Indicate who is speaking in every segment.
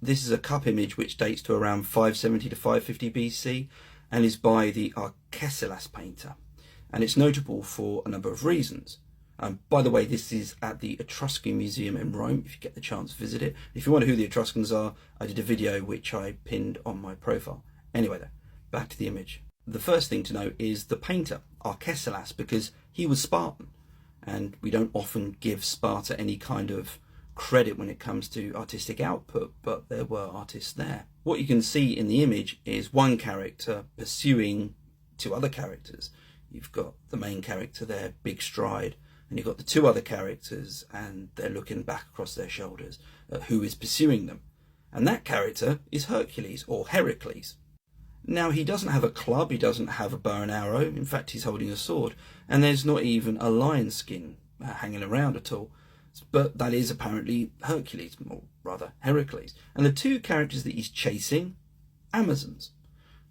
Speaker 1: This is a cup image which dates to around 570 to 550 BC and is by the Arcesilas painter. And it's notable for a number of reasons. By the way, this is at the Etruscan Museum in Rome, if you get the chance to visit it. If you wonder who the Etruscans are, I did a video which I pinned on my profile. Anyway, though, back to the image. The first thing to note is the painter, Arcesilas, because he was Spartan. And we don't often give Sparta any kind of credit when it comes to artistic output, but there were artists there. What you can see in the image is one character pursuing two other characters. You've got the main character there, big stride, and you've got the two other characters and they're looking back across their shoulders at who is pursuing them. And that character is Hercules, or Heracles. Now, he doesn't have a club, he doesn't have a bow and arrow, in fact he's holding a sword, and there's not even a lion skin hanging around at all. But that is apparently Hercules, or rather Heracles. And the two characters that he's chasing, Amazons.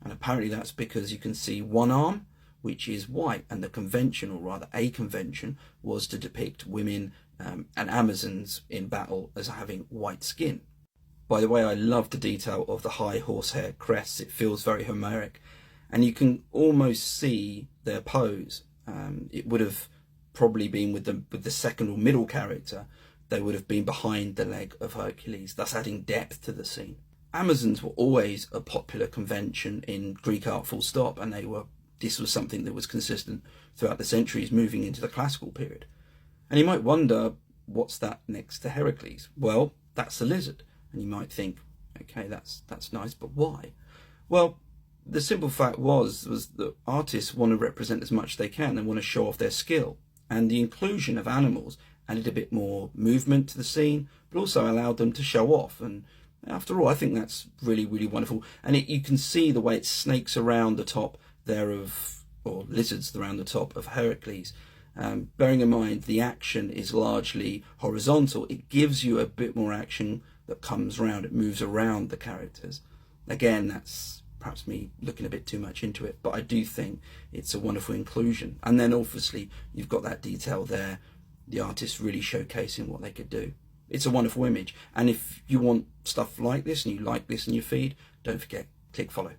Speaker 1: And apparently that's because you can see one arm, which is white, and the convention, or rather a convention, was to depict women and Amazons in battle as having white skin. By the way, I love the detail of the high horsehair crests. It feels very Homeric, and you can almost see their pose. It would have probably been with the second or middle character. They would have been behind the leg of Hercules, thus adding depth to the scene. Amazons were always a popular convention in Greek art, full stop, and this was something that was consistent throughout the centuries, moving into the classical period. And you might wonder, what's that next to Heracles? Well, that's a lizard. And you might think, okay, that's nice, but why? Well, the simple fact was that artists want to represent as much as they can and want to show off their skill. And the inclusion of animals added a bit more movement to the scene, but also allowed them to show off. And after all, I think that's really, really wonderful. And you can see the way it snakes around the top there or lizards around the top of Heracles. Bearing in mind the action is largely horizontal, it gives you a bit more action that comes around, it moves around the characters. Again, that's perhaps me looking a bit too much into it, but I do think it's a wonderful inclusion. And then obviously you've got that detail there, the artist really showcasing what they could do. It's a wonderful image, and if you want stuff like this and you like this in your feed, don't forget, click follow.